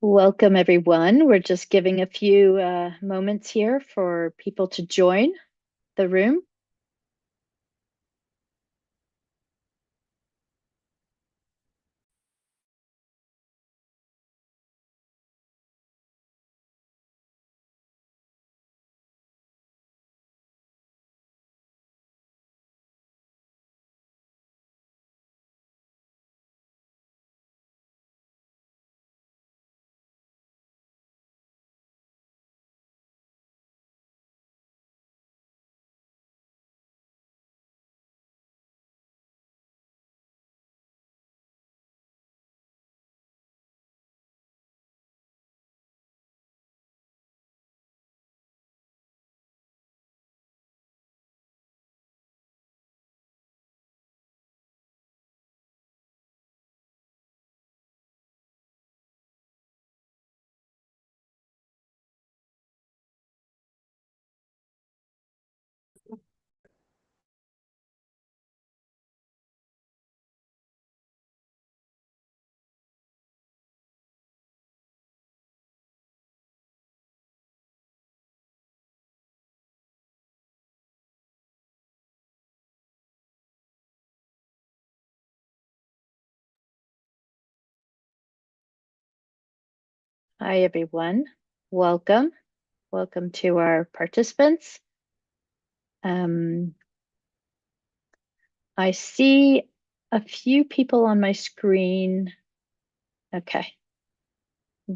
Welcome, everyone. We're just giving a few moments here for people to join the room. Hi, everyone. Welcome. Welcome to our participants. I see a few people on my screen, okay,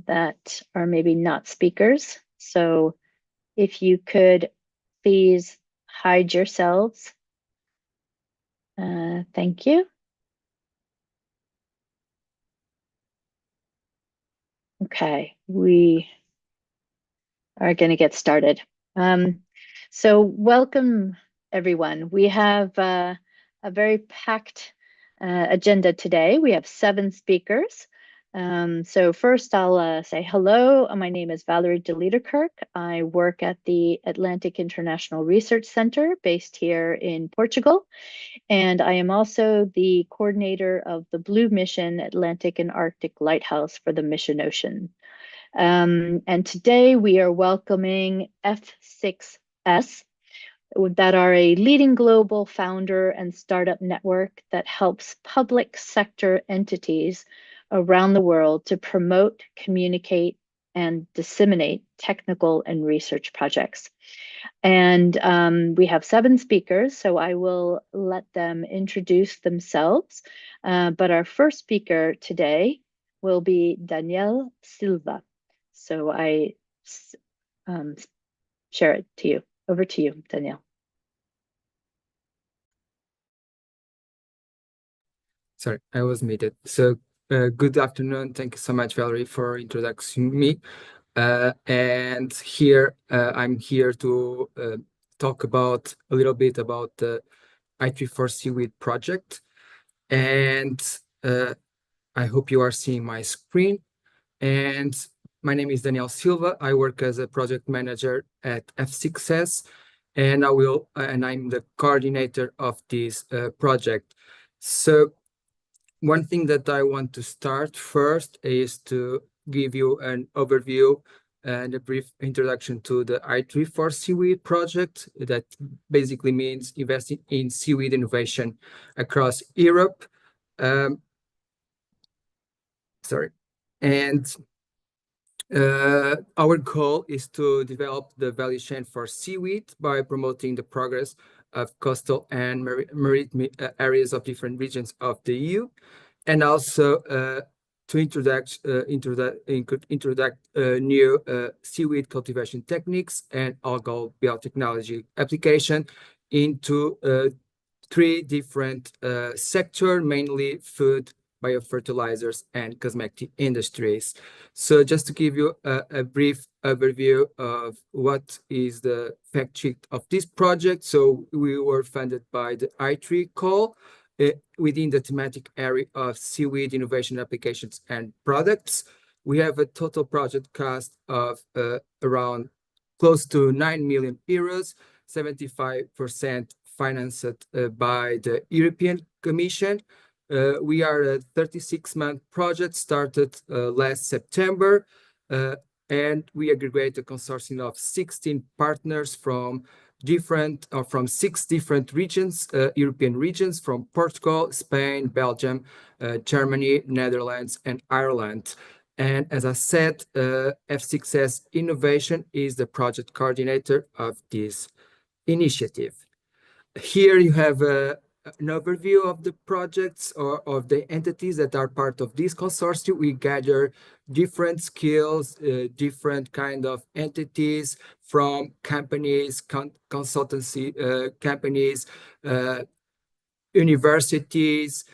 that are maybe not speakers. So if you could please hide yourselves. Thank you. Okay, we are going to get started. So welcome, everyone. We have a very packed agenda today. We have 7 speakers. So first I'll say hello. My name is Valerie de Liedekerke. I work at the Atlantic International Research Center based here in Portugal. And I am also the coordinator of the Blue Mission Atlantic and Arctic Lighthouse for the Mission Ocean. And today we are welcoming F6S, that are a leading global founder and startup network that helps public sector entities around the world to promote, communicate, and disseminate technical and research projects. And we have 7 speakers, so I will let them introduce themselves. But our first speaker today will be Daniel Silva. So I share it to you. Over to you, Daniel. Sorry, I was muted. So good afternoon. Thank you so much, Valerie, for introducing me. And here I'm here to talk about a little bit about the i3-4Seaweed project. And I hope you are seeing my screen. And my name is Daniel Silva. I work as a project manager at F6S, and I'm the coordinator of this project. So one thing that I want to start first is to give you an overview and a brief introduction to the i3-4Seaweed project. That basically means investing in seaweed innovation across Europe. And our goal is to develop the value chain for seaweed by promoting the progress of coastal and marine areas of different regions of the EU, and also to introduce new seaweed cultivation techniques and algal biotechnology application into 3 different sectors, mainly food, biofertilizers, and cosmetic industries. So just to give you a brief overview of what is the fact sheet of this project. So we were funded by the i3 call within the thematic area of seaweed innovation applications and products. We have a total project cost of around close to 9 million euros, 75% financed by the European Commission, We are a 36-month project started last September, and we aggregate a consortium of 16 partners from six different regions, European regions, from Portugal, Spain, Belgium, Germany, Netherlands, and Ireland. And as I said, F6S Innovation is the project coordinator of this initiative. Here you have an overview of the projects or of the entities that are part of this consortium. We gather different skills, different kind of entities from companies, consultancy companies, universities,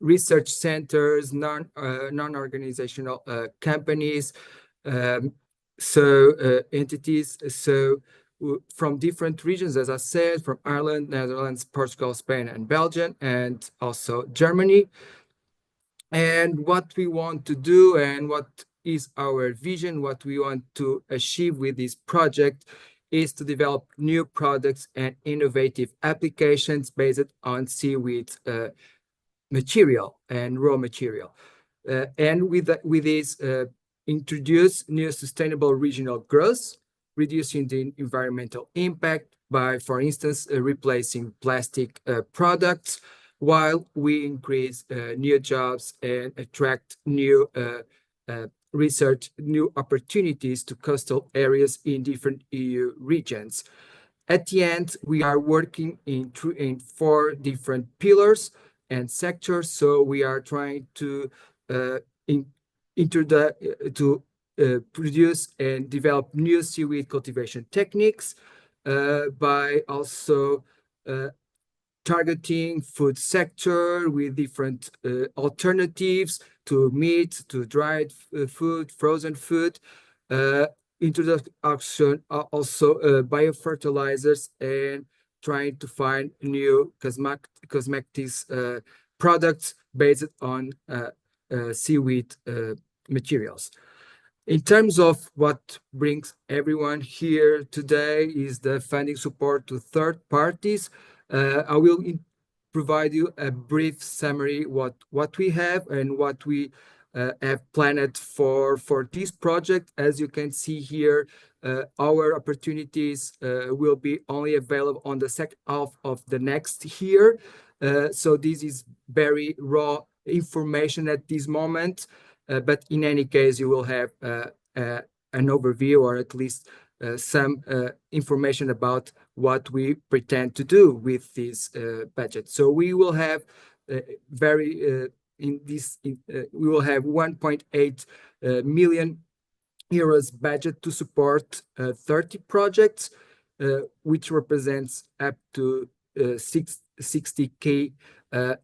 research centers, non-organizational companies, entities. So from different regions, as I said, from Ireland, Netherlands, Portugal, Spain, and Belgium, and also Germany. And what we want to do and what is our vision, what we want to achieve with this project is to develop new products and innovative applications based on seaweed material and raw material. And with this, introduce new sustainable regional growth, reducing the environmental impact by, for instance, replacing plastic products, while we increase new jobs and attract new research, new opportunities to coastal areas in different EU regions. At the end, we are working in four different pillars and sectors. So we are trying to produce and develop new seaweed cultivation techniques by also targeting food sector with different alternatives to meat, to dried food, frozen food, introduction also biofertilizers, and trying to find new cosmetics products based on seaweed materials. In terms of what brings everyone here today is the funding support to third parties. I will provide you a brief summary what we have and what we have planned for this project. As you can see here, our opportunities will be only available on the second half of the next year. So this is very raw information at this moment, but in any case, you will have an overview or at least some information about what we pretend to do with this budget. So we will have we will have 1.8 million euros budget to support 30 projects, which represents up to 60k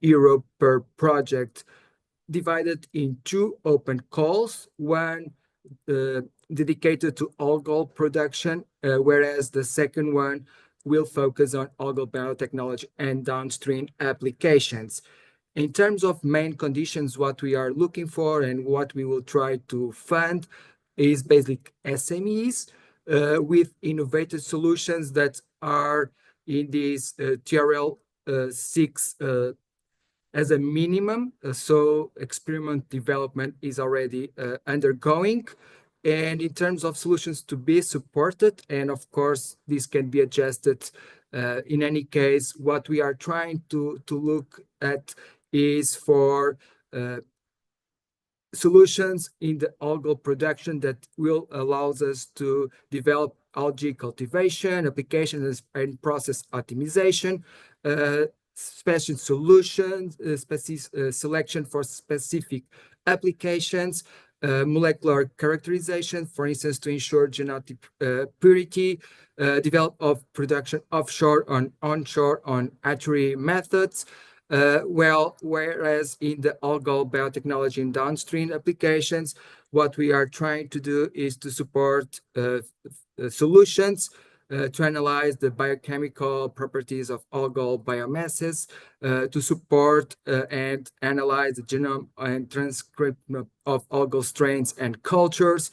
euro per project, divided in two open calls, one dedicated to algal production, whereas the second one will focus on algal biotechnology and downstream applications. In terms of main conditions, what we are looking for and what we will try to fund is basically SMEs with innovative solutions that are in this TRL 6 as a minimum. So experiment development is already undergoing. And in terms of solutions to be supported, and of course, this can be adjusted in any case, what we are trying to look at is for solutions in the algal production that will allow us to develop algae cultivation, applications and process optimization, special solutions, selection for specific applications, molecular characterization, for instance, to ensure genetic purity, develop of production offshore on onshore on hatchery methods. Whereas in the algal biotechnology and downstream applications, what we are trying to do is to support solutions to analyze the biochemical properties of algal biomasses, to support and analyze the genome and transcript of algal strains and cultures,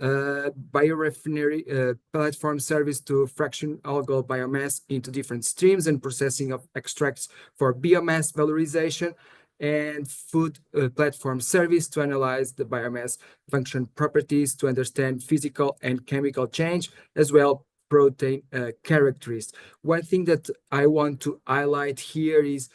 biorefinery platform service to fraction algal biomass into different streams and processing of extracts for biomass valorization, and food platform service to analyze the biomass function properties to understand physical and chemical change, as well protein characteristics. One thing that I want to highlight here is,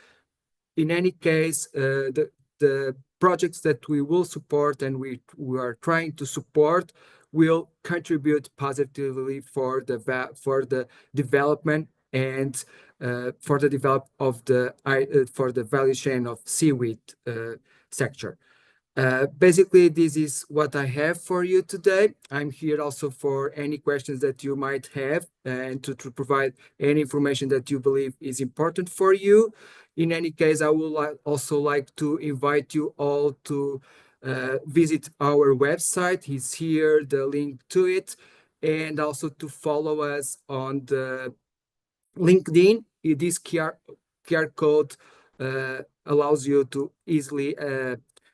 in any case, the projects that we will support and we are trying to support will contribute positively for the development and for the development of for the value chain of seaweed sector. Basically, this is what I have for you today. I'm here also for any questions that you might have and to provide any information that you believe is important for you. In any case, I would also like to invite you all to visit our website. It's here, the link to it, and also to follow us on the LinkedIn. This QR code allows you to easily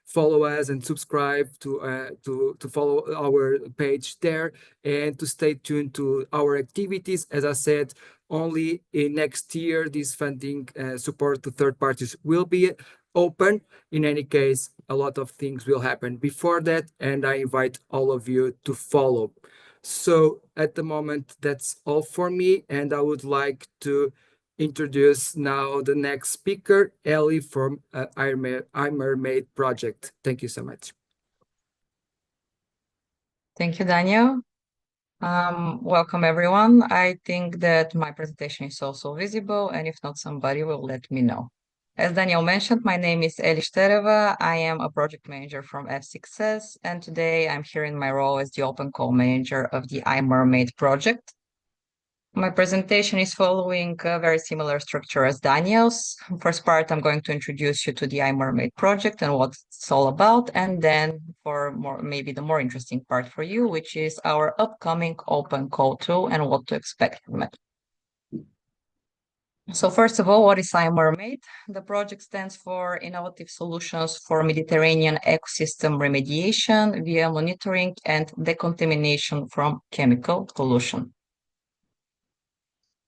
follow us and subscribe to follow our page there and to stay tuned to our activities. As I said, only in next year this funding support to third parties will be open. In any case, a lot of things will happen before that, and I invite all of you to follow. So at the moment, that's all for me, and I would like to introduce now the next speaker, Ellie from iMermaid project. Thank you so much. Thank you, Daniel. Welcome everyone. I think that my presentation is also visible, and if not, somebody will let me know. As Daniel mentioned, my name is Ellie Shtereva. I am a project manager from F6S, and today I'm here in my role as the open call manager of the iMermaid project. My presentation is following a very similar structure as Daniel's. First part, I'm going to introduce you to the iMermaid project and what it's all about, and then for maybe the more interesting part for you, which is our upcoming open call tool and what to expect from it. So first of all, what is iMermaid? The project stands for Innovative Solutions for Mediterranean Ecosystem Remediation via Monitoring and Decontamination from Chemical Pollution.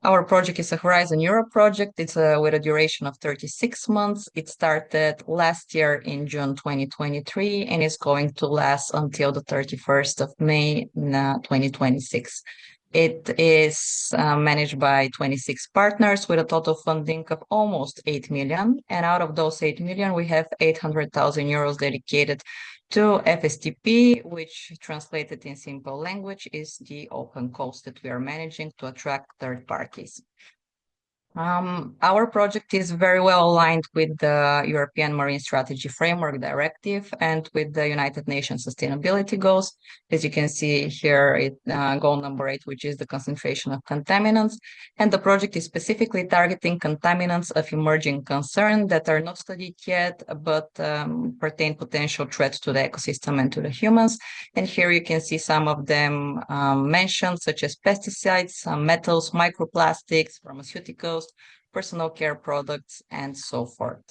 Our project is a Horizon Europe project. It's with a duration of 36 months. It started last year in June 2023 and is going to last until the 31st of May 2026. It is managed by 26 partners with a total funding of almost 8 million. And out of those 8 million, we have 800,000 euros dedicated to FSTP, which translated in simple language is the open calls that we are managing to attract third parties. Our project is very well aligned with the European Marine Strategy Framework Directive and with the United Nations Sustainability Goals. As you can see here, goal number 8, which is the concentration of contaminants. And the project is specifically targeting contaminants of emerging concern that are not studied yet, but pertain potential threats to the ecosystem and to the humans. And here you can see some of them mentioned, such as pesticides, metals, microplastics, pharmaceuticals, personal care products, and so forth.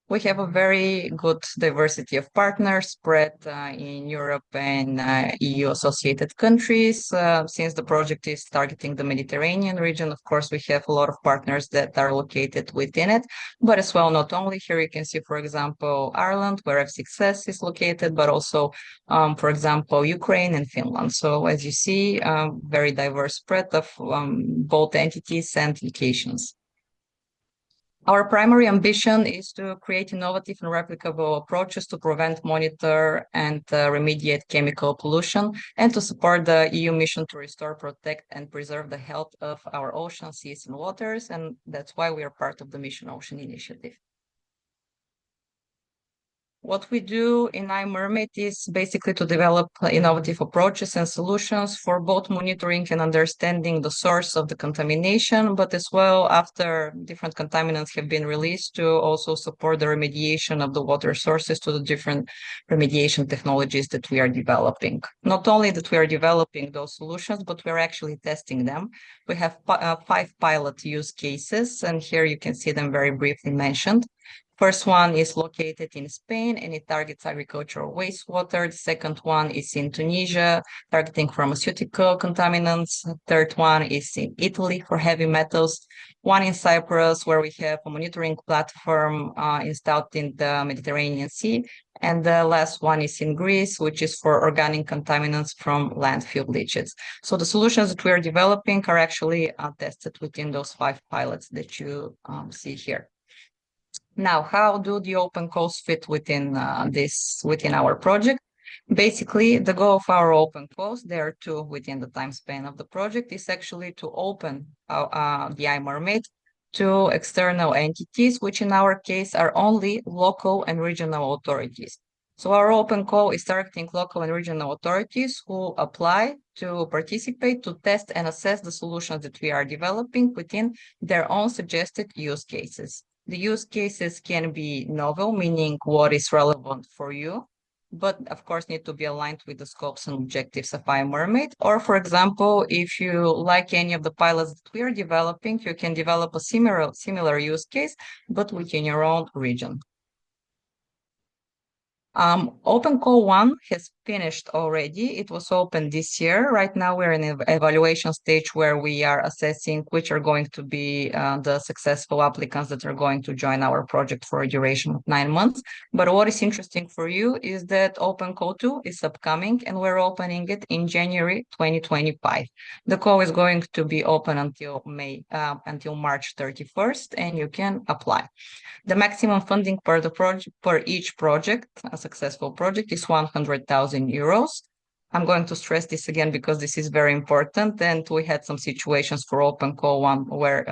We have a very good diversity of partners spread in Europe and EU associated countries. Since the project is targeting the Mediterranean region, of course, we have a lot of partners that are located within it, but as well, not only here you can see, for example, Ireland, where F6S is located, but also, for example, Ukraine and Finland. So as you see, very diverse spread of both entities and locations. Our primary ambition is to create innovative and replicable approaches to prevent, monitor, and remediate chemical pollution, and to support the EU mission to restore, protect, and preserve the health of our oceans, seas, and waters, and that's why we are part of the Mission Ocean initiative. What we do in iMermaid is basically to develop innovative approaches and solutions for both monitoring and understanding the source of the contamination, but as well, after different contaminants have been released, to also support the remediation of the water sources to the different remediation technologies that we are developing. Not only that we are developing those solutions, but we're actually testing them. We have 5 pilot use cases, and here you can see them very briefly mentioned. First one is located in Spain and it targets agricultural wastewater. The second one is in Tunisia, targeting pharmaceutical contaminants. The third one is in Italy for heavy metals. One in Cyprus, where we have a monitoring platform installed in the Mediterranean Sea. And the last one is in Greece, which is for organic contaminants from landfill leaches. So the solutions that we are developing are actually tested within those 5 pilots that you see here. Now, how do the open calls fit within within our project? Basically, the goal of our open calls, there are 2 within the time span of the project, is actually to open the iMermaid to external entities, which in our case are only local and regional authorities. So our open call is targeting local and regional authorities who apply to participate, to test and assess the solutions that we are developing within their own suggested use cases. The use cases can be novel, meaning what is relevant for you, but of course need to be aligned with the scopes and objectives of iMermaid. Or for example, if you like any of the pilots that we are developing, you can develop a similar use case, but within your own region. Open Call 1 has finished already. It was open this year. Right now, we're in an evaluation stage where we are assessing which are going to be the successful applicants that are going to join our project for a duration of 9 months. But what is interesting for you is that Open Call 2 is upcoming and we're opening it in January 2025. The call is going to be open until March 31st, and you can apply. The maximum funding per each project, a successful project, is 100,000 euros. I'm going to stress this again because this is very important. And we had some situations for Open Call 1 where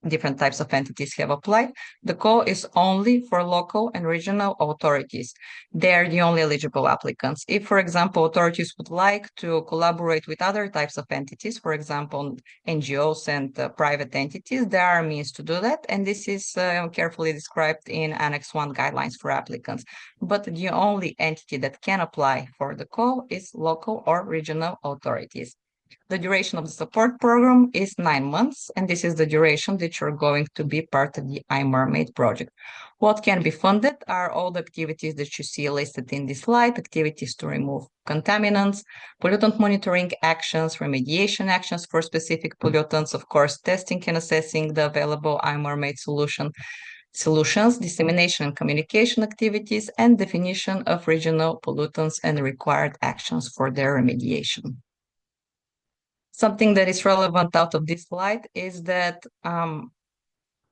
different types of entities have applied. The call is only for local and regional authorities. They're the only eligible applicants. If, for example, authorities would like to collaborate with other types of entities, for example, NGOs and private entities, there are means to do that. And this is carefully described in Annex 1 guidelines for applicants. But the only entity that can apply for the call is local or regional authorities. The duration of the support program is 9 months, and this is the duration that you're going to be part of the iMermaid project. What can be funded are all the activities that you see listed in this slide, activities to remove contaminants, pollutant monitoring actions, remediation actions for specific pollutants, of course, testing and assessing the available iMermaid solutions, dissemination and communication activities, and definition of regional pollutants and required actions for their remediation. Something that is relevant out of this slide is that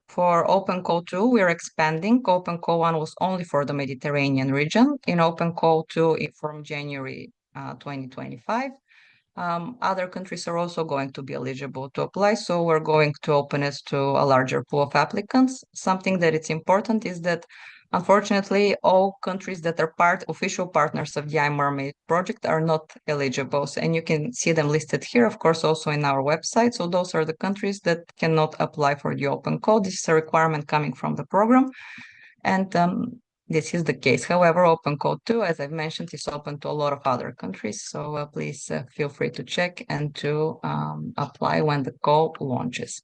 for Open Call 2, we're expanding. Open Call 1 was only for the Mediterranean region. In Open Call 2, from January 2025, other countries are also going to be eligible to apply. So we're going to open it to a larger pool of applicants. Something that is important is that unfortunately, all countries that are official partners of the iMermaid project are not eligible. And you can see them listed here, of course, also in our website. So those are the countries that cannot apply for the open call. This is a requirement coming from the program. And this is the case. However, Open Call 2, as I've mentioned, is open to a lot of other countries. So please feel free to check and to apply when the call launches.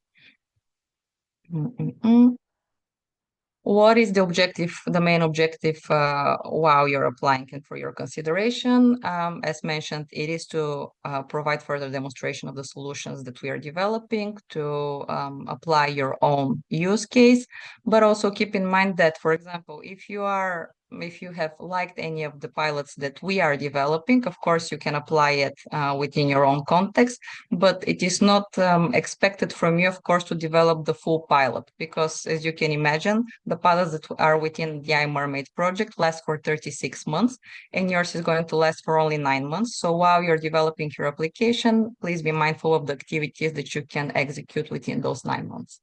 What is the objective, the main objective while you're applying and for your consideration? As mentioned, it is to provide further demonstration of the solutions that we are developing, to apply your own use case, but also keep in mind that, for example, if you have liked any of the pilots that we are developing, of course, you can apply it within your own context, but it is not expected from you, of course, to develop the full pilot, because as you can imagine, the pilots that are within the iMermaid project last for 36 months, and yours is going to last for only 9 months. So while you're developing your application, please be mindful of the activities that you can execute within those 9 months.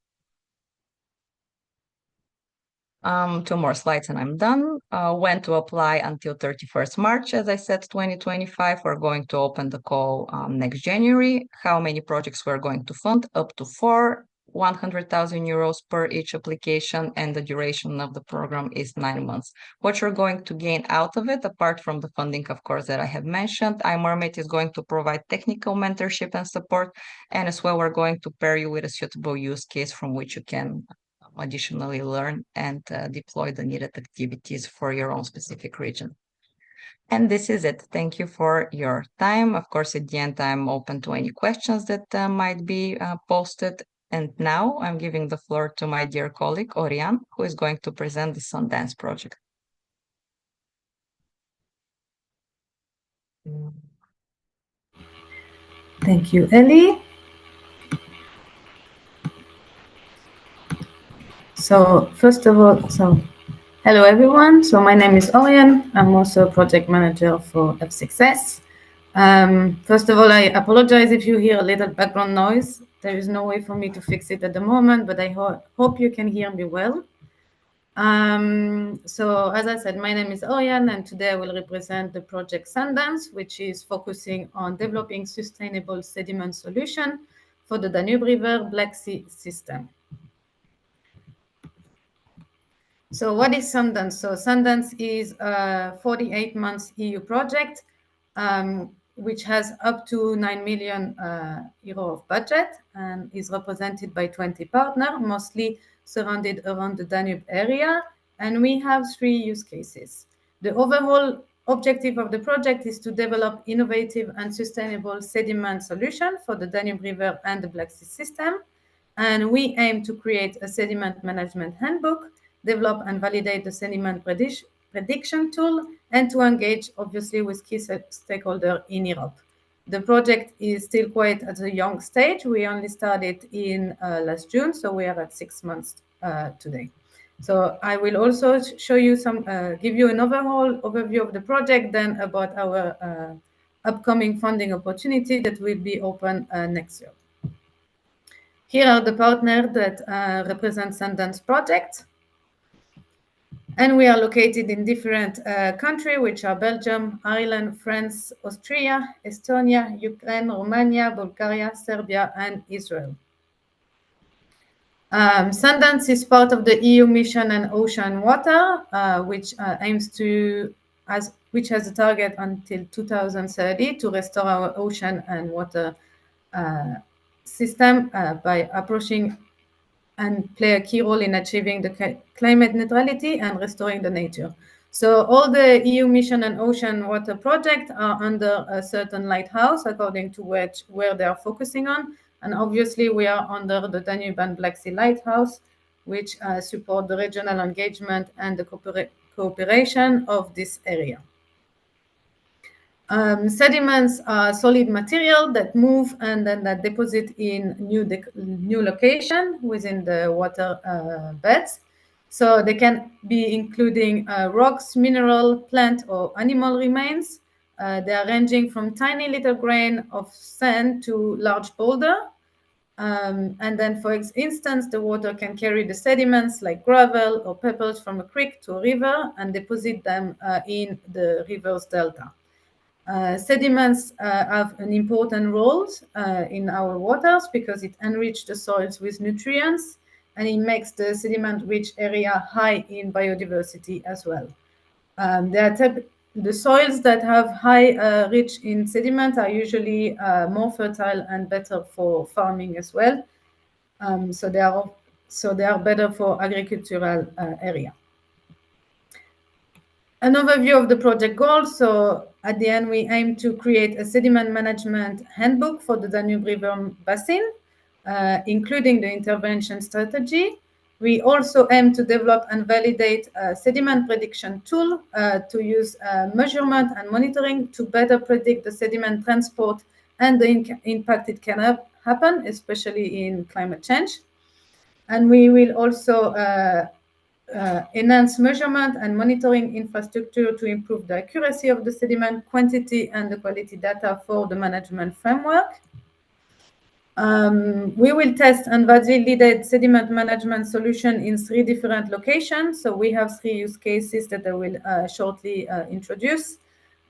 2 more slides and I'm done. When to apply until 31st March, as I said, 2025. We're going to open the call next January. How many projects we're going to fund? Up to 4, 100,000 euros per each application, and the duration of the program is 9 months. What you're going to gain out of it, apart from the funding, of course, that I have mentioned, iMermaid is going to provide technical mentorship and support, and as well, we're going to pair you with a suitable use case from which you can additionally learn and deploy the needed activities for your own specific region. And this is it. Thank you for your time. Of course, at the end, I'm open to any questions that might be posted. And now I'm giving the floor to my dear colleague, Oriane, who is going to present the SUNDANSE project. Thank you, Ellie. So first of all, hello everyone. So my name is Oriane. I'm also a project manager for F6S. First of all, I apologize if you hear a little background noise. There is no way for me to fix it at the moment, but I hope you can hear me well. So as I said, my name is Oriane, and today I will represent the project SUNDANSE, which is focusing on developing sustainable sediment solution for the Danube River Black Sea system. So what is SUNDANSE? So SUNDANSE is a 48-month EU project, which has up to 9 million euro of budget and is represented by 20 partners, mostly surrounded around the Danube area. And we have 3 use cases. The overall objective of the project is to develop innovative and sustainable sediment solution for the Danube River and the Black Sea system. And we aim to create a sediment management handbook, develop and validate the sediment prediction tool, and to engage, obviously, with key stakeholders in Europe. The project is still quite at a young stage. We only started in last June, so we are at 6 months today. So I will also show you give you an overall overview of the project, then about our upcoming funding opportunity that will be open next year. Here are the partners that represent SUNDANSE project. And we are located in different countries, which are Belgium, Ireland, France, Austria, Estonia, Ukraine, Romania, Bulgaria, Serbia, and Israel. SUNDANSE is part of the EU mission on ocean water, which has a target until 2030 to restore our ocean and water system by approaching and play a key role in achieving the climate neutrality and restoring the nature. So all the EU mission and ocean water projects are under a certain lighthouse according to where they are focusing on. And obviously we are under the Danube and Black Sea Lighthouse, which support the regional engagement and the cooperation of this area. Sediments are solid material that move and then that deposit in new location within the water beds. So they can be including rocks, mineral, plant, or animal remains. They are ranging from tiny little grain of sand to large boulder. And then, for instance, the water can carry the sediments like gravel or pebbles from a creek to a river and deposit them in the river's delta. Sediments have an important role in our waters because it enriches the soils with nutrients and it makes the sediment-rich area high in biodiversity as well. The soils that have high rich in sediment are usually more fertile and better for farming as well. So they are better for agricultural area. An overview of the project goals. So at the end, we aim to create a sediment management handbook for the Danube River basin, including the intervention strategy. We also aim to develop and validate a sediment prediction tool to use measurement and monitoring to better predict the sediment transport and the impact it can happen, especially in climate change. And we will also enhance measurement and monitoring infrastructure to improve the accuracy of the sediment quantity and the quality data for the management framework. We will test and validate sediment management solution in 3 different locations. So we have 3 use cases that I will shortly introduce.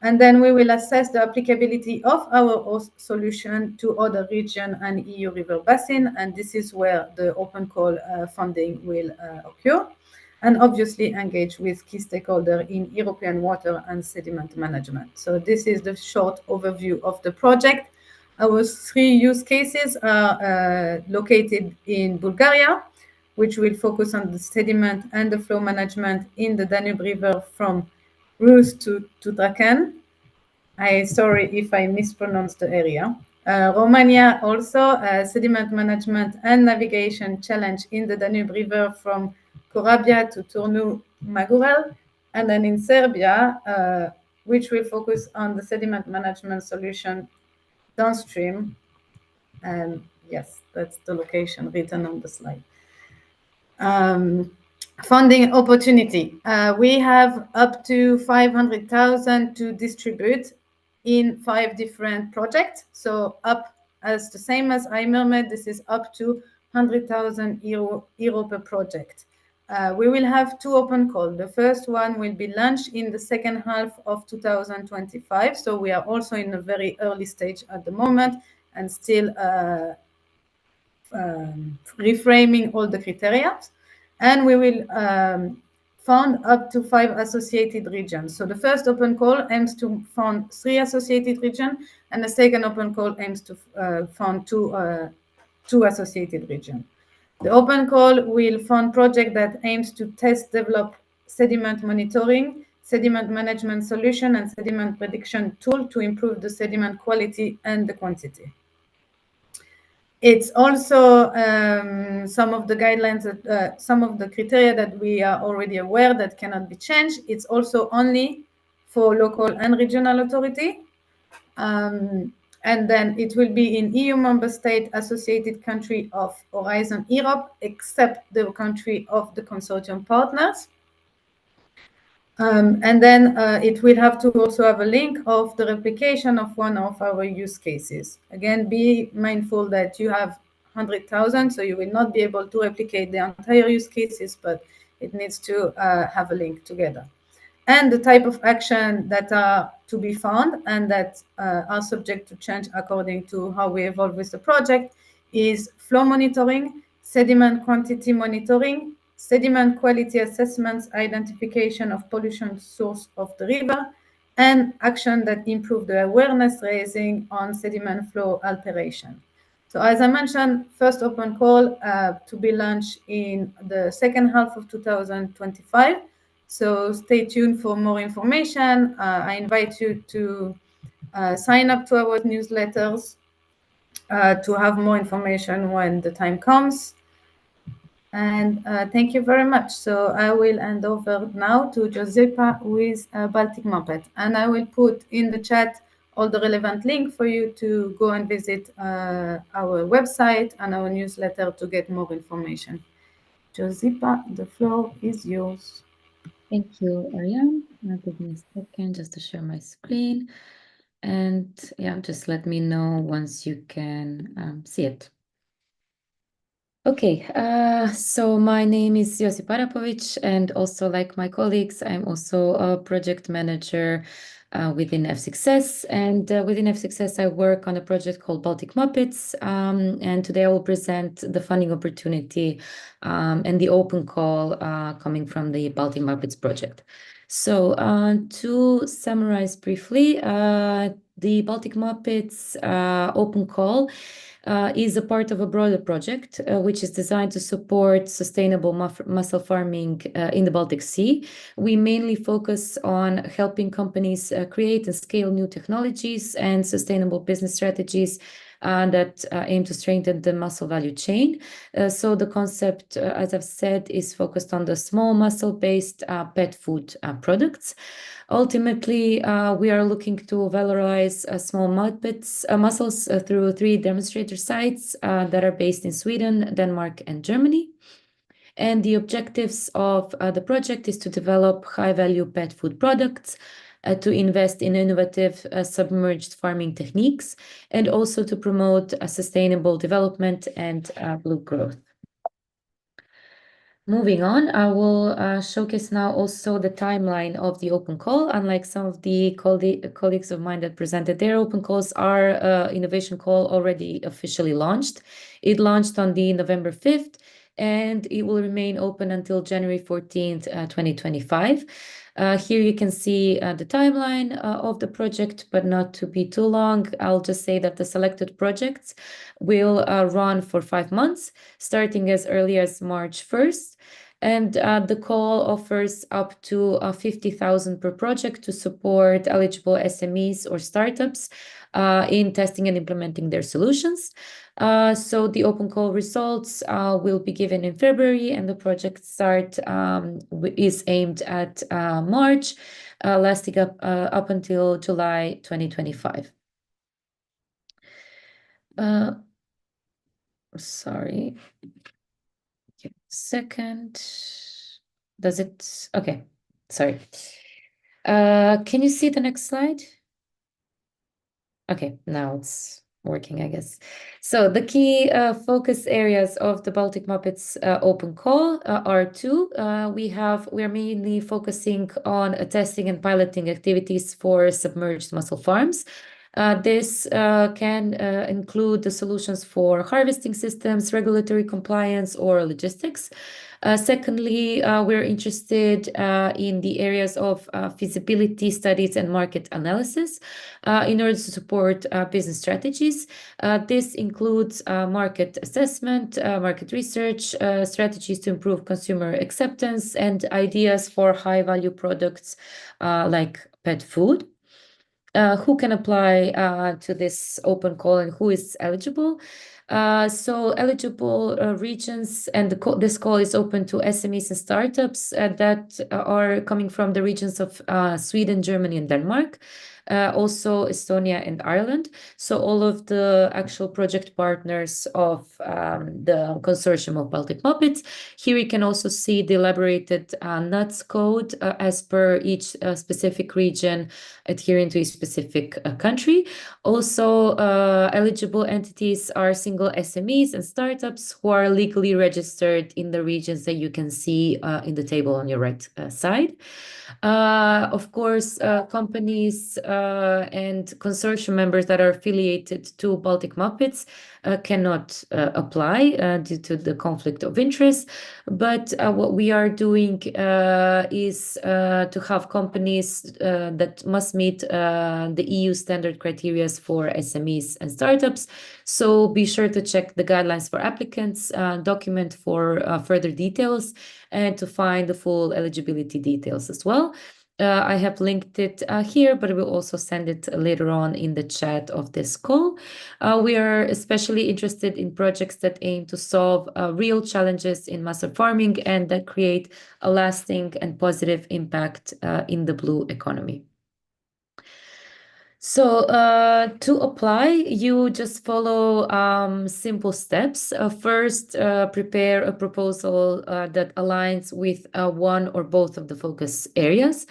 And then we will assess the applicability of our solution to other region and EU river basin. And this is where the open call funding will occur. And obviously engage with key stakeholders in European water and sediment management. So this is the short overview of the project. Our 3 use cases are located in Bulgaria, which will focus on the sediment and the flow management in the Danube River from Rus to Draken. Sorry if I mispronounced the area. Romania also sediment management and navigation challenge in the Danube River from Corabia to Turnu Magurel. And then in Serbia, which will focus on the sediment management solution downstream. And yes, that's the location written on the slide. Funding opportunity. We have up to 500,000 to distribute in 5 different projects. So up as the same as iMermaid, this is up to 100,000 euro per project. We will have 2 open calls. The first one will be launched in the second half of 2025. So we are also in a very early stage at the moment and still reframing all the criteria. And we will fund up to 5 associated regions. So the first open call aims to fund 3 associated regions, and the second open call aims to fund 2 associated regions. The open call will fund project that aims to test, develop sediment monitoring, sediment management solution, and sediment prediction tool to improve the sediment quality and the quantity. It's also some of the guidelines, some of the criteria that we are already aware that cannot be changed. It's also only for local and regional authority. And then it will be in EU member state associated country of Horizon Europe, except the country of the consortium partners. And then it will have to also have a link of the replication of one of our use cases. Again, be mindful that you have 100,000, so you will not be able to replicate the entire use cases, but it needs to have a link together. And the type of action that are to be found and that are subject to change according to how we evolve with the project is flow monitoring, sediment quantity monitoring, sediment quality assessments, identification of pollution source of the river, and action that improve the awareness raising on sediment flow alteration. So as I mentioned, first open call to be launched in the second half of 2025. So stay tuned for more information. I invite you to sign up to our newsletters to have more information when the time comes. And thank you very much. So I will hand over now to Josipa with Baltic Muppet. And I will put in the chat all the relevant links for you to go and visit our website and our newsletter to get more information. Josipa, the floor is yours. Thank you, Oriane. Give me a second just to share my screen. And yeah, just let me know once you can see it. Okay, so my name is Josipa Arapovic, and also like my colleagues, I'm also a project manager within F6S. And within F6S, I work on a project called Baltic Muppets. And today I will present the funding opportunity and the open call coming from the Baltic Muppets project. So to summarize briefly, the Baltic Muppets open call is a part of a broader project, which is designed to support sustainable mussel farming in the Baltic Sea. We mainly focus on helping companies create and scale new technologies and sustainable business strategies that aim to strengthen the mussel value chain. So the concept, as I've said, is focused on the small mussel-based pet food products. Ultimately, we are looking to valorize small mussels through 3 demonstrator sites that are based in Sweden, Denmark, and Germany. And the objectives of the project is to develop high-value pet food products, to invest in innovative submerged farming techniques, and also to promote a sustainable development and blue growth. Moving on, I will showcase now also the timeline of the open call. Unlike some of the colleagues of mine that presented their open calls, our innovation call already officially launched. It launched on the November 5th, and it will remain open until January 14th, 2025. Here you can see the timeline of the project, but not to be too long. I'll just say that the selected projects will run for 5 months, starting as early as March 1st. And the call offers up to 50,000 per project to support eligible SMEs or startups in testing and implementing their solutions. So the open call results will be given in February, and the project start is aimed at March, lasting up until July 2025. Sorry. Okay, second. Does it? Okay, sorry. Can you see the next slide? Okay, now it's working, I guess. So the key focus areas of the Baltic Muppets open call are two. We are mainly focusing on testing and piloting activities for submerged mussel farms. This can include the solutions for harvesting systems, regulatory compliance, or logistics. Secondly, we're interested in the areas of feasibility studies and market analysis in order to support business strategies. This includes market assessment, market research, strategies to improve consumer acceptance, and ideas for high-value products like pet food. Who can apply to this open call and who is eligible? So eligible regions, and this call is open to SMEs and startups that are coming from the regions of Sweden, Germany, and Denmark. Also Estonia and Ireland. So all of the actual project partners of the consortium of Baltic Muppets. Here we can also see the elaborated NUTS code as per each specific region adhering to a specific country. Also, eligible entities are single SMEs and startups who are legally registered in the regions that you can see in the table on your right side. Of course, companies and consortium members that are affiliated to Baltic Muppets cannot apply due to the conflict of interest. But what we are doing is to have companies that must meet the EU standard criteria for SMEs and startups. So be sure to check the guidelines for applicants, document for further details, and to find the full eligibility details as well. I have linked it here, but I will also send it later on in the chat of this call. We are especially interested in projects that aim to solve real challenges in mussel farming and that create a lasting and positive impact in the blue economy. So to apply, you just follow simple steps. First, prepare a proposal that aligns with one or both of the focus areas.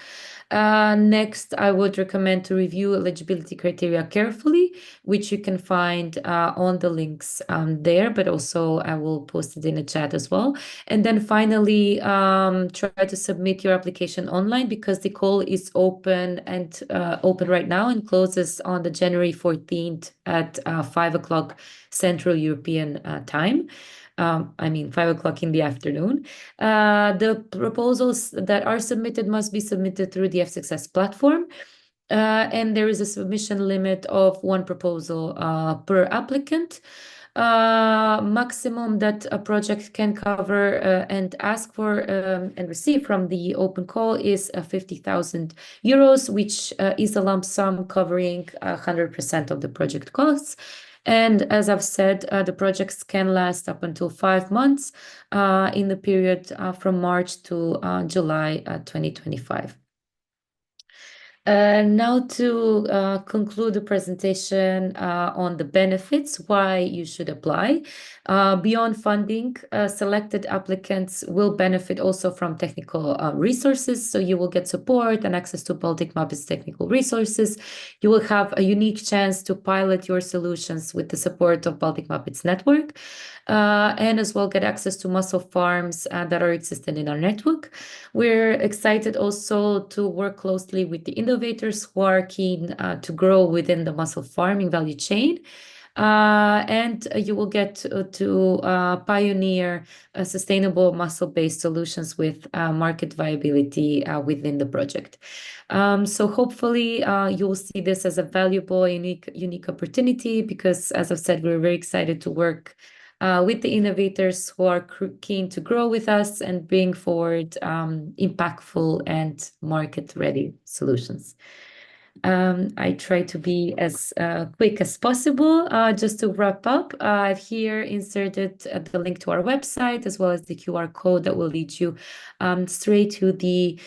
Next, I would recommend to review eligibility criteria carefully, which you can find on the links there, but also I will post it in the chat as well. And then finally, try to submit your application online because the call is open and open right now and closes on the January 14th at 5 o'clock Central European time. 5 o'clock in the afternoon. The proposals that are submitted must be submitted through the F6S platform. And there is a submission limit of one proposal per applicant. Maximum that a project can cover and ask for and receive from the open call is 50,000 euros, which is a lump sum covering 100% of the project costs. And as I've said, the projects can last up until 5 months in the period from March to July 2025. Now to conclude the presentation on the benefits, why you should apply. Beyond funding, selected applicants will benefit also from technical resources. So you will get support and access to Baltic Muppets technical resources. You will have a unique chance to pilot your solutions with the support of Baltic Muppets network. And as well get access to mussel farms that are existing in our network. We're excited also to work closely with the innovators who are keen to grow within the mussel farming value chain. and you will get to pioneer sustainable muscle-based solutions with market viability within the project. So hopefully you will see this as a valuable, unique opportunity, because, as I've said, we're very excited to work with the innovators who are keen to grow with us and bring forward impactful and market-ready solutions. I try to be as quick as possible. Just to wrap up, I've here inserted the link to our website, as well as the QR code that will lead you straight to the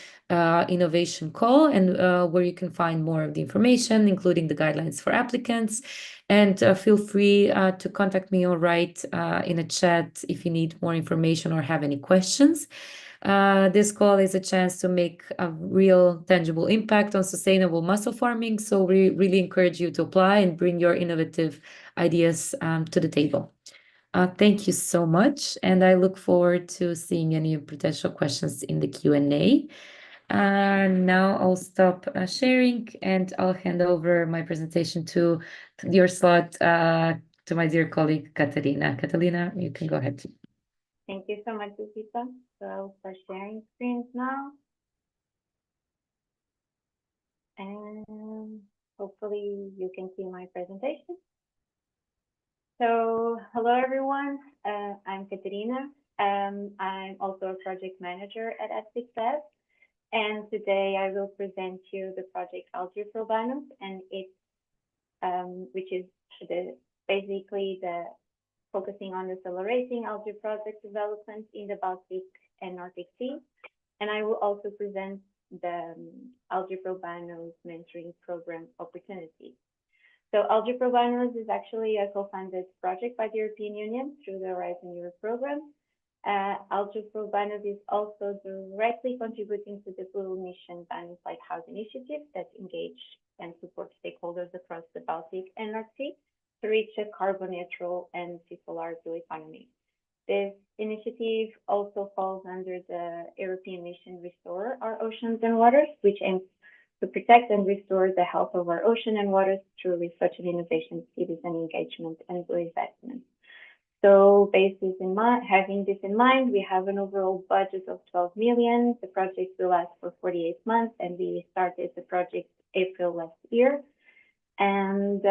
innovation call, and where you can find more of the information, including the guidelines for applicants. And feel free to contact me or write in a chat if you need more information or have any questions. This call is a chance to make a real tangible impact on sustainable muscle farming. So we really encourage you to apply and bring your innovative ideas to the table. Thank you so much. And I look forward to seeing any potential questions in the Q&A. Now I'll stop sharing, and I'll hand over my presentation to your slot to my dear colleague, Catarina. Catarina, you can go ahead. Thank you so much, Josipa. So I'll start sharing screens now. And hopefully you can see my presentation. So hello, everyone. I'm Catarina. I'm also a project manager at S06E02. And today I will present you the project AlgaePROBANOS, and it's which is basically focusing on accelerating algae project development in the Baltic and Nordic Sea. And I will also present the AlgaePROBANOS mentoring program opportunities. So AlgaePROBANOS is actually a co-funded project by the European Union through the Horizon Europe program. AlgaePROBANOS is also directly contributing to the Blue Mission Ban's Lighthouse initiative that engage and support stakeholders across the Baltic and North Sea to reach a carbon neutral and circular blue economy. This initiative also falls under the European mission Restore Our Oceans and Waters, which aims to protect and restore the health of our ocean and waters through research and innovation, citizen engagement, and blue investment. So having this in mind, we have an overall budget of 12 million. The project will last for 48 months, and we started the project April last year. And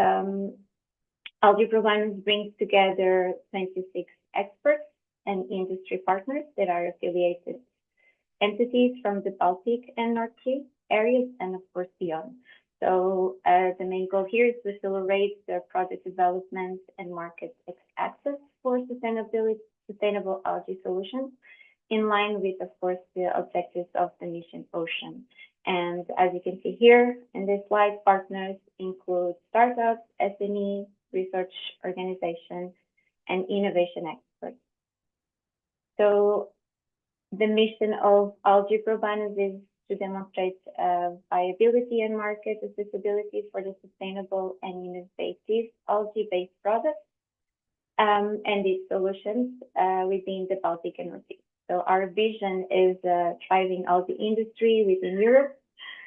AlgaePROBANOS brings together 26 experts and industry partners that are affiliated entities from the Baltic and North Sea areas, and of course beyond. So the main goal here is to accelerate the project development and market access for sustainable algae solutions, in line with, of course, the objectives of the Mission Ocean. And as you can see here in this slide, partners include startups, SME, research organizations, and innovation experts. So the mission of AlgaePROBANOS is to demonstrate viability and market accessibility for the sustainable and innovative algae-based products and its solutions within the Baltic and North Sea. So our vision is a thriving algae industry within Europe,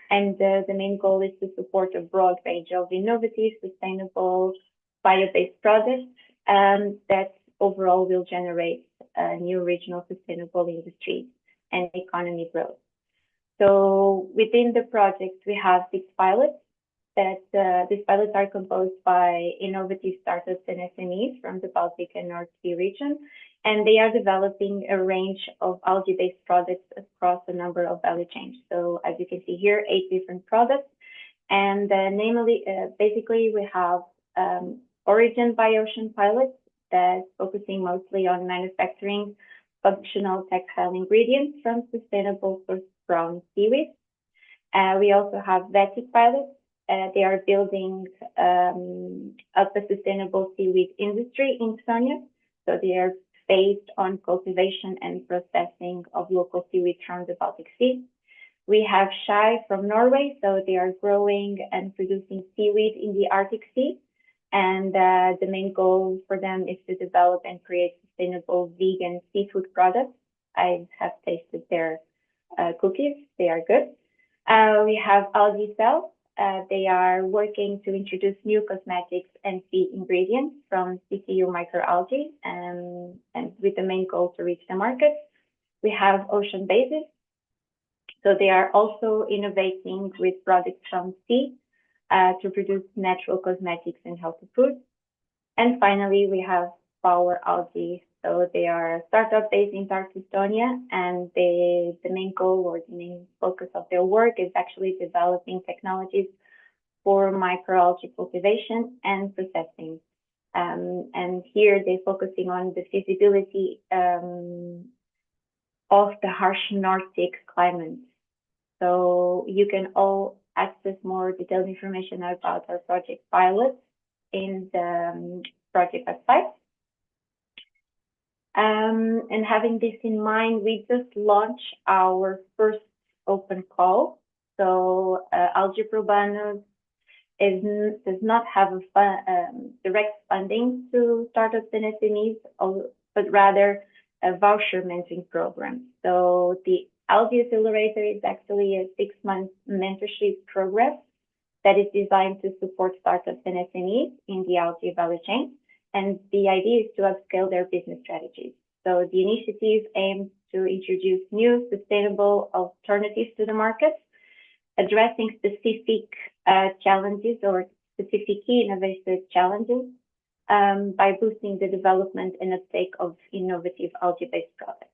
and the main goal is to support a broad range of innovative, sustainable, bio-based products that overall will generate new regional sustainable industry and economy growth. So within the project, we have 6 pilots. These pilots are composed by innovative startups and SMEs from the Baltic and North Sea region, and they are developing a range of algae-based products across a number of value chains. So as you can see here, 8 different products, and basically we have origin by ocean pilots that's focusing mostly on manufacturing functional textile ingredients from sustainable source brown seaweed. We also have VETIC pilots. They are building up a sustainable seaweed industry in Estonia. So they are based on cultivation and processing of local seaweed from the Baltic Sea. We have SHAI from Norway. So they are growing and producing seaweed in the Arctic Sea. And the main goal for them is to develop and create sustainable vegan seafood products. I have tasted their cookies. They are good. We have AlgaeCell. They are working to introduce new cosmetics and feed ingredients from CCU microalgae, and with the main goal to reach the market. We have Ocean Bases. So they are also innovating with products from sea to produce natural cosmetics and healthy foods. And finally, we have Power Algae. So they are a startup based in Tartu, Estonia, and the main goal or the main focus of their work is actually developing technologies for microalgae cultivation and processing. And here they're focusing on the feasibility of the harsh Nordic climate. So you can all access more detailed information about our project pilot in the project website. And having this in mind, we just launched our first open call. So AlgaePROBANOS does not have a direct funding to startups and SMEs, but rather a voucher mentoring program. So the Algae Accelerator is actually a 6-month mentorship program that is designed to support startups and SMEs in the algae value chain. And the idea is to upscale their business strategies. So the initiative aims to introduce new sustainable alternatives to the market, addressing specific challenges or specific key innovative challenges by boosting the development and uptake of innovative algae-based products.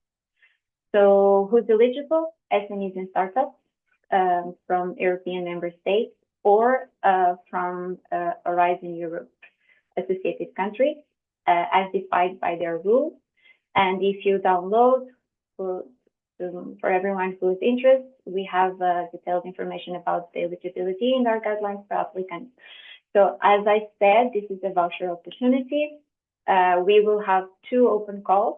So who's eligible? SMEs and startups from European member states or from Horizon Europe associated countries as defined by their rules. And if you download, for everyone who is interested, we have detailed information about the eligibility in our guidelines for applicants. So as I said, this is a voucher opportunity. We will have 2 open calls,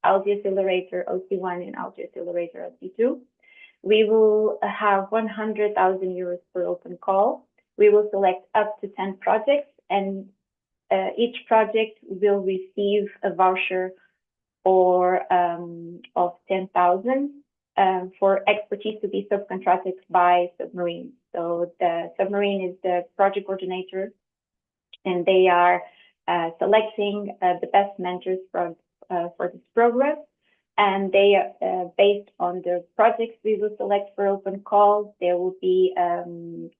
Algae Accelerator OC1 and Algae Accelerator OC2. We will have 100,000 euros per open call. We will select up to 10 projects, and each project will receive a voucher of 10,000 for expertise to be subcontracted by Submarine. So the Submarine is the project coordinator, and they are selecting the best mentors for this program. And they are based on the projects we will select for open call. There will be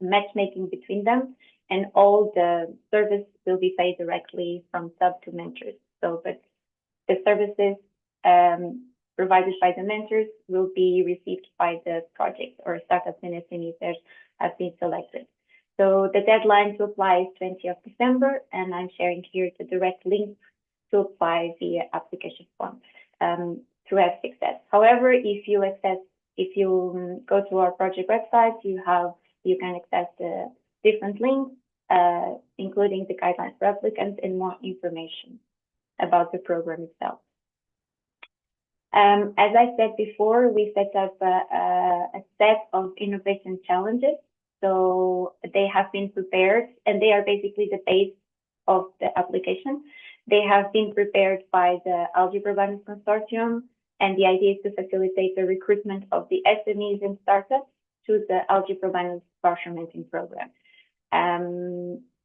matchmaking between them, and all the service will be paid directly from sub to mentors. So, but the services provided by the mentors will be received by the project or startups and SMEs that have been selected. So the deadline to apply is 20th of December, and I'm sharing here the direct link to apply via application form through F6S. However, if you go to our project website, you can access the different links, including the guidelines for applicants and more information about the program itself. As I said before, we set up a set of innovation challenges. So they have been prepared, and they are basically the base of the application. They have been prepared by the AlgaePROBANOS Consortium, and the idea is to facilitate the recruitment of the SMEs and startups to the AlgaePROBANOS voucher mentoring program.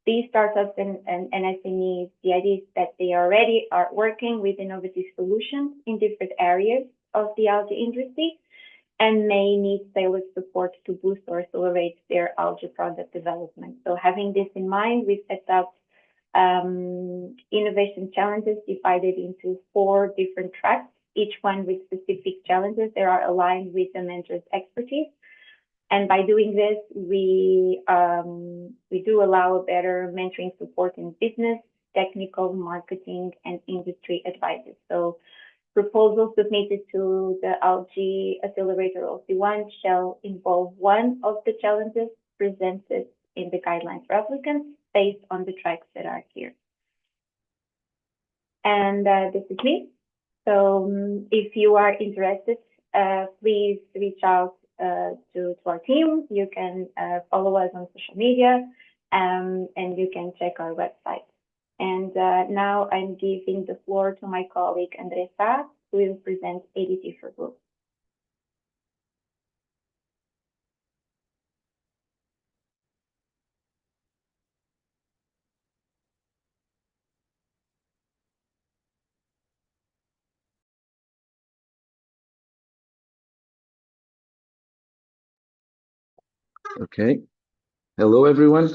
These startups and SMEs, the idea is that they already are working with innovative solutions in different areas of the algae industry and may need tailored support to boost or accelerate their algae product development. So having this in mind, we set up innovation challenges divided into 4 different tracks, each one with specific challenges that are aligned with the mentor's expertise. And by doing this, we do allow better mentoring support in business, technical, marketing, and industry advices. So proposals submitted to the Algae Accelerator OC1 shall involve one of the challenges presented in the guidelines for applicants based on the tracks that are here. And this is me. So if you are interested, please reach out to our team. You can follow us on social media, and you can check our website. And now I'm giving the floor to my colleague Andressa, who will present ADT4Blue. Okay. Hello, everyone.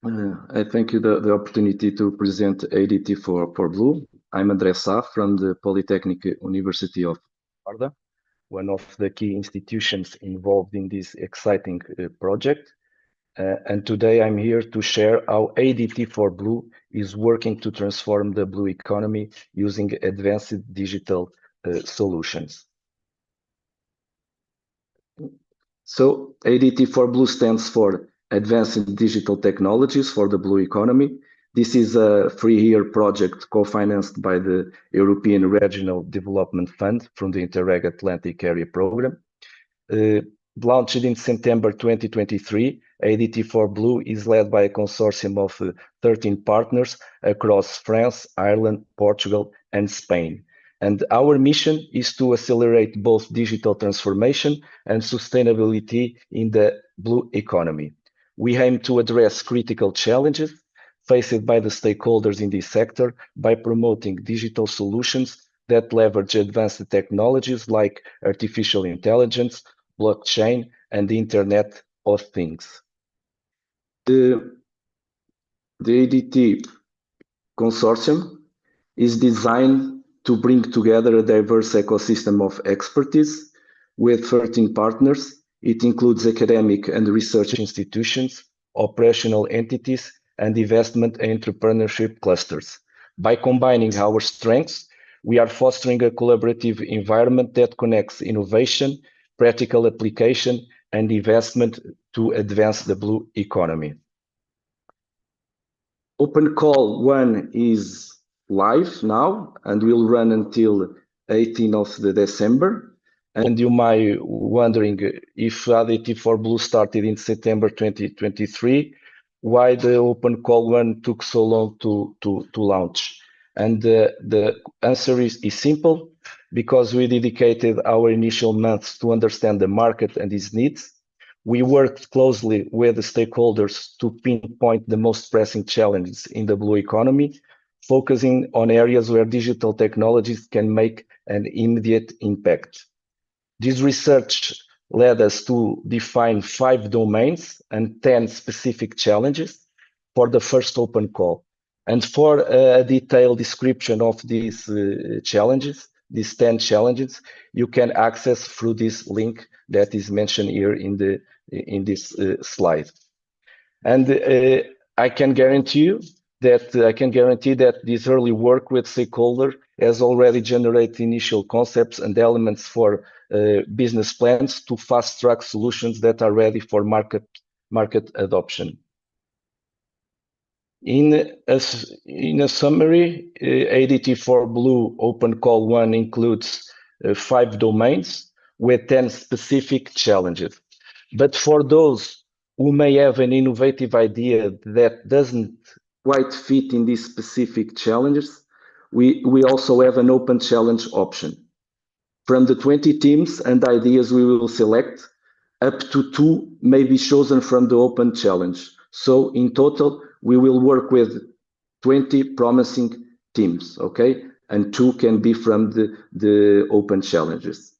I thank you the opportunity to present ADT4Blue. I'm André Sá from the Polytechnic University of Florida, one of the key institutions involved in this exciting project. And today I'm here to share how ADT4Blue is working to transform the blue economy using advanced digital solutions. So ADT4Blue stands for Advanced Digital Technologies for the Blue Economy. This is a 3-year project co-financed by the European Regional Development Fund from the Interreg Atlantic Area Program. Launched in September 2023, ADT4Blue is led by a consortium of 13 partners across France, Ireland, Portugal, and Spain. And our mission is to accelerate both digital transformation and sustainability in the blue economy. We aim to address critical challenges faced by the stakeholders in this sector by promoting digital solutions that leverage advanced technologies like artificial intelligence, blockchain, and the Internet of Things. The ADT consortium is designed to bring together a diverse ecosystem of expertise with 13 partners. It includes academic and research institutions, operational entities, and investment and entrepreneurship clusters. By combining our strengths, we are fostering a collaborative environment that connects innovation, practical application, and investment to advance the blue economy. Open Call 1 is live now and will run until 18th of December. And you might wondering if ADT4Blue started in September 2023, why the Open Call 1 took so long to launch. And the answer is simple, because we dedicated our initial months to understand the market and its needs. We worked closely with the stakeholders to pinpoint the most pressing challenges in the blue economy, focusing on areas where digital technologies can make an immediate impact. This research led us to define 5 domains and 10 specific challenges for the first open call. And for a detailed description of these challenges, these 10 challenges, you can access through this link that is mentioned here in this slide. And I can guarantee that this early work with stakeholders has already generated initial concepts and elements for business plans to fast-track solutions that are ready for market adoption. In a summary, ADT4Blue Open Call 1 includes 5 domains with 10 specific challenges. But for those who may have an innovative idea that doesn't quite fit in these specific challenges, we also have an open challenge option. From the 20 teams and ideas we will select, up to 2 may be chosen from the open challenge. So in total, we will work with 20 promising teams, okay? And 2 can be from the open challenges.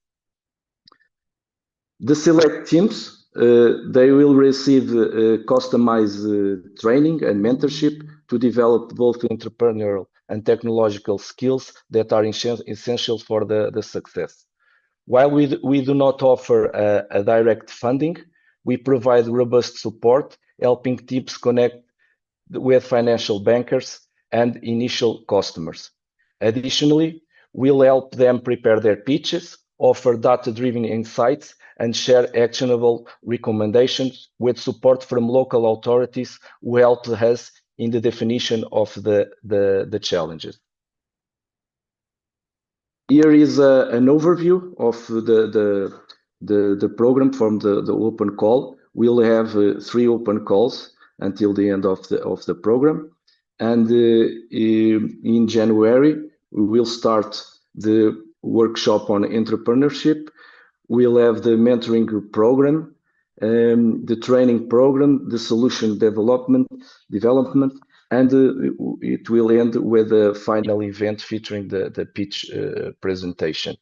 The select teams, they will receive customized training and mentorship to develop both entrepreneurial and technological skills that are essential for the success. While we do not offer a direct funding, we provide robust support, helping teams connect with financial bankers and initial customers. Additionally, we'll help them prepare their pitches, offer data-driven insights, and share actionable recommendations with support from local authorities who help us in the definition of the challenges. Here is an overview of the program from the open call. We'll have 3 open calls until the end of the program. And in January, we will start the workshop on entrepreneurship. We'll have the mentoring program, the training program, the solution development, and it will end with a final event featuring the pitch presentation.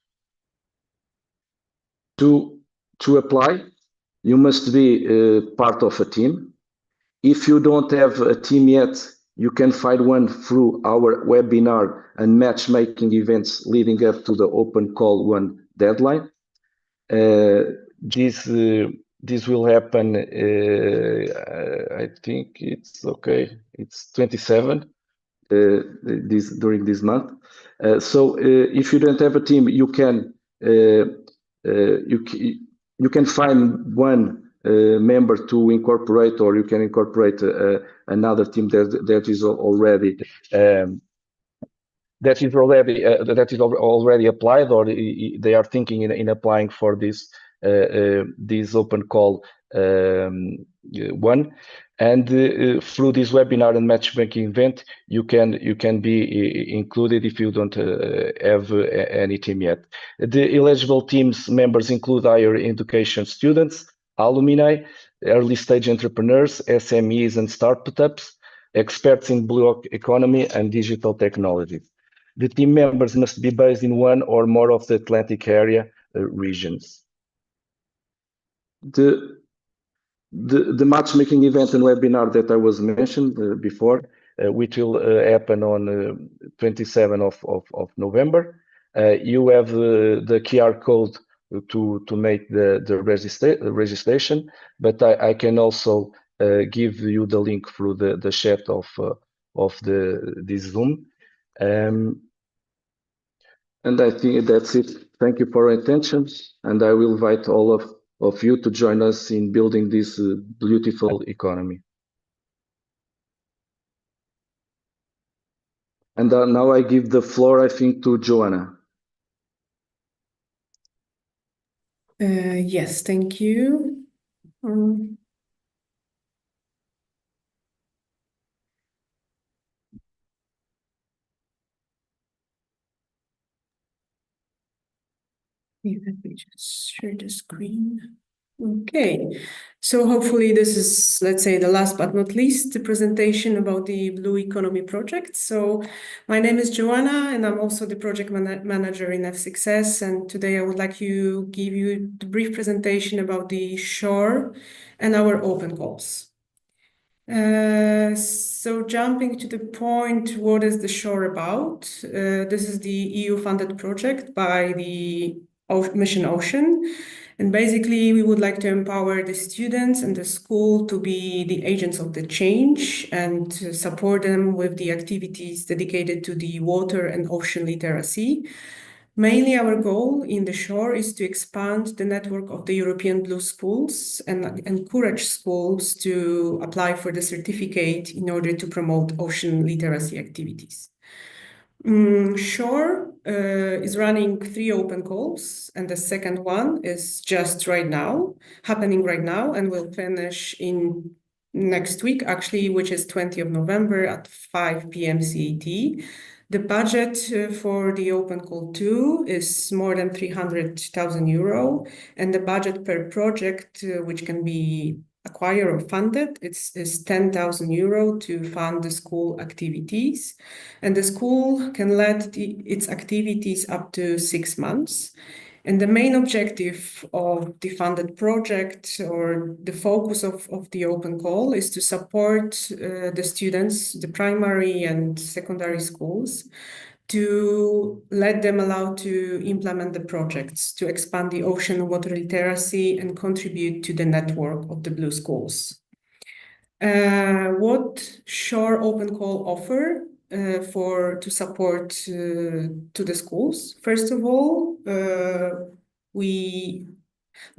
To apply, you must be part of a team. If you don't have a team yet, you can find one through our webinar and matchmaking events leading up to the open call one deadline. This will happen, I think it's okay, it's 27 during this month. So if you don't have a team, you can find one member to incorporate, or you can incorporate another team that is already applied, or they are thinking in applying for this open call one. And through this webinar and matchmaking event, you can be included if you don't have any team yet. The eligible teams members include higher education students, alumni, early stage entrepreneurs, SMEs and startups, experts in blue economy and digital technology. The team members must be based in one or more of the Atlantic area regions. The matchmaking event and webinar that I was mentioned before, which will happen on 27th of November. You have the QR code to make the registration, but I can also give you the link through the chat of this Zoom. And I think that's it. Thank you for your attention, and I will invite all of you to join us in building this beautiful economy. And now I give the floor, I think, to Joanna. Yes, thank you. Let me just share the screen. Okay, so hopefully this is, let's say, the last but not least, the presentation about the Blue Economy project. So my name is Joanna, and I'm also the project manager in F6S. And today I would like to give you the brief presentation about the SHORE and our open calls. So jumping to the point, what is the SHORE about? This is the EU-funded project by the Mission Ocean. And basically, we would like to empower the students and the school to be the agents of the change and to support them with the activities dedicated to the water and ocean literacy. Mainly our goal in the SHORE is to expand the network of the European Blue Schools and encourage schools to apply for the certificate in order to promote ocean literacy activities. SHORE is running 3 open calls, and the second one is just happening right now, and will finish in next week, actually, which is 20th of November at 5 p.m. CET. The budget for the open call 2 is more than 300,000 euro, and the budget per project, which can be acquired or funded, is 10,000 euro to fund the school activities. And the school can let its activities up to 6 months. And the main objective of the funded project, or the focus of the open call, is to support the students, the primary and secondary schools, to let them allow to implement the projects, to expand the ocean water literacy and contribute to the network of the Blue Schools. What SHORE Open Call offer to support to the schools? First of all, we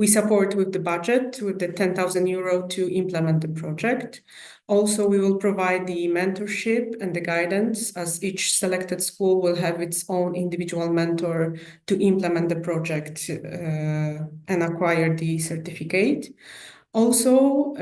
support with the budget, with the 10,000 euro to implement the project. Also, we will provide the mentorship and the guidance, as each selected school will have its own individual mentor to implement the project and acquire the certificate. Also,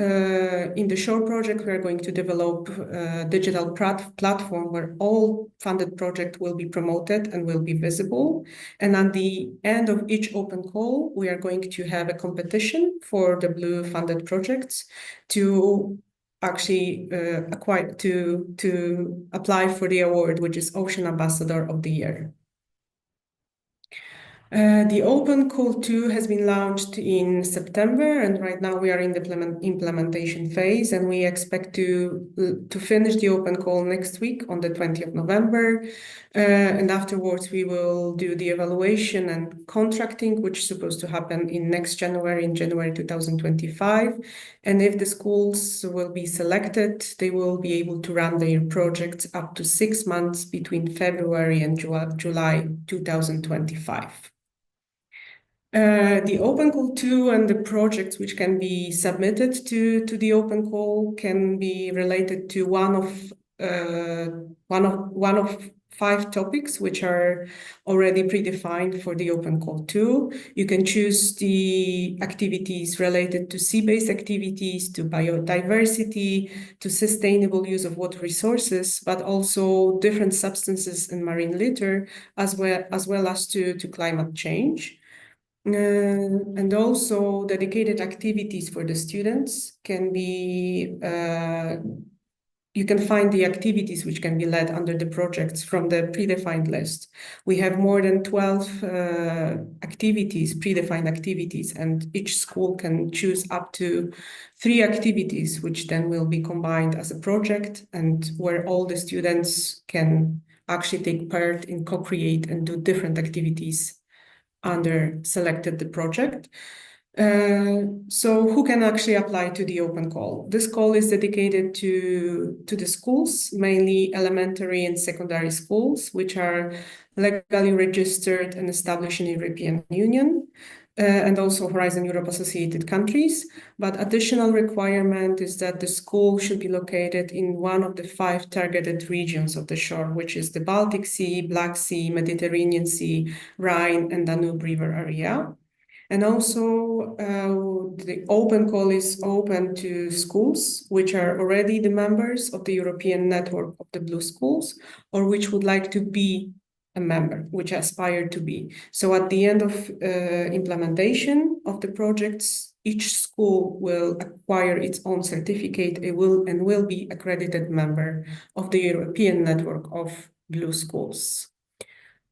in the SHORE project, we are going to develop a digital platform where all funded projects will be promoted and will be visible. And at the end of each open call, we are going to have a competition for the Blue funded projects to actually apply for the award, which is Ocean Ambassador of the Year. The open call 2 has been launched in September, and right now we are in the implementation phase, and we expect to finish the open call next week on the 20th of November. And afterwards, we will do the evaluation and contracting, which is supposed to happen in January 2025. And if the schools will be selected, they will be able to run their projects up to 6 months between February and July 2025. The open call 2 and the projects which can be submitted to the open call can be related to one of 5 topics which are already predefined for the open call 2. You can choose the activities related to sea-based activities, to biodiversity, to sustainable use of water resources, but also different substances in marine litter, as well as to climate change. And also dedicated activities for the students can be, you can find the activities which can be led under the projects from the predefined list. We have more than 12 predefined activities, and each school can choose up to 3 activities, which then will be combined as a project, and where all the students can actually take part in co-create and do different activities under selected the project. So who can actually apply to the open call? This call is dedicated to the schools, mainly elementary and secondary schools, which are legally registered and established in the European Union, and also Horizon Europe associated countries. But additional requirement is that the school should be located in one of the 5 targeted regions of the shore, which is the Baltic Sea, Black Sea, Mediterranean Sea, Rhine, and Danube River area. And also, the open call is open to schools which are already the members of the European network of the Blue Schools, or which would like to be a member, which aspire to be. So at the end of implementation of the projects, each school will acquire its own certificate. It will be accredited member of the European network of Blue Schools.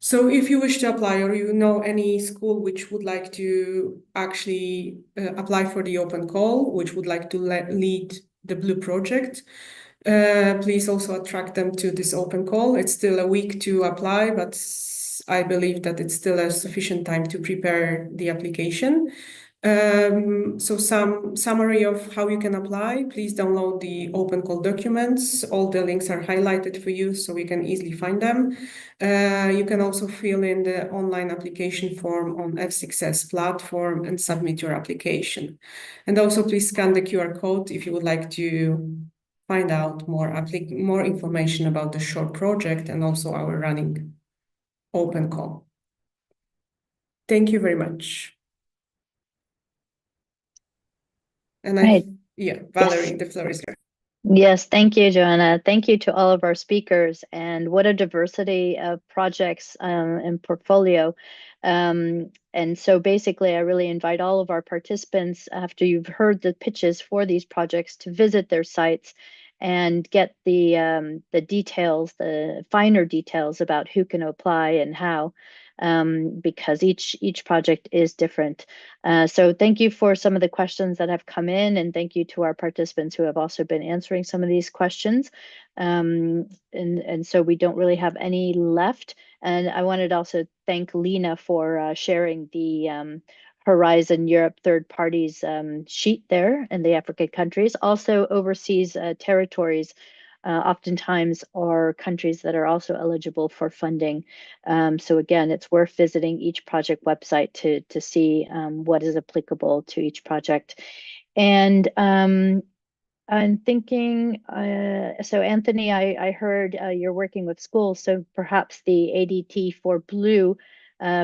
So if you wish to apply, or you know any school which would like to actually apply for the open call, which would like to lead the Blue project, please also attract them to this open call. It's still a week to apply, but I believe that it's still a sufficient time to prepare the application. So some summary of how you can apply. Please download the open call documents. All the links are highlighted for you, so you can easily find them. You can also fill in the online application form on F6S platform and submit your application. And also please scan the QR code if you would like to find out more information about the SHORE project and also our running open call. Thank you very much. And Right. Valerie, Yes. the floor is yours. Yes, thank you, Joanna. Thank you to all of our speakers, and what a diversity of projects and portfolio. And so basically, I really invite all of our participants, after you've heard the pitches for these projects, to visit their sites and get the details, the finer details about who can apply and how, because each project is different. So thank you for some of the questions that have come in, and thank you to our participants who have also been answering some of these questions. And so we don't really have any left. And I wanted to also thank Lena for sharing the Horizon Europe third parties sheet there in the African countries. Also overseas territories oftentimes are countries that are also eligible for funding. So again, it's worth visiting each project website to see what is applicable to each project. And I'm thinking, so Anthony, I heard you're working with schools, so perhaps the ADT4Blue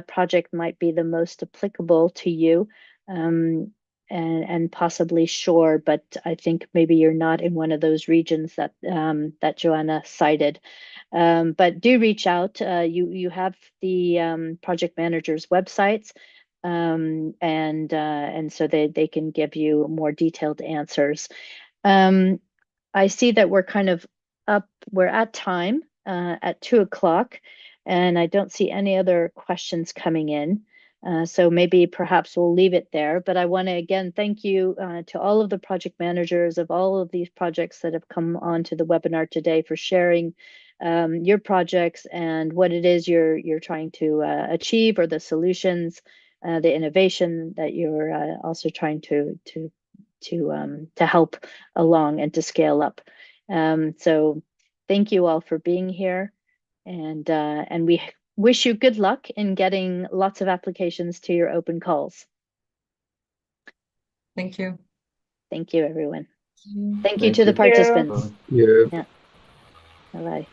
project might be the most applicable to you. And possibly SHORE, but I think maybe you're not in one of those regions that that Joanna cited. But do reach out. You have the project managers' websites, and so they can give you more detailed answers. I see that we're kind of up. We're at time at 2 o'clock, and I don't see any other questions coming in. So maybe perhaps we'll leave it there, but I want to again thank you to all of the project managers of all of these projects that have come onto the webinar today for sharing your projects and what it is you're trying to achieve, or the solutions, the innovation that you're also trying to help along and to scale up. So thank you all for being here, and we wish you good luck in getting lots of applications to your open calls. Thank you. Thank you, everyone. Thank you Thank to the you. participants. Yeah. Yeah. Bye-bye.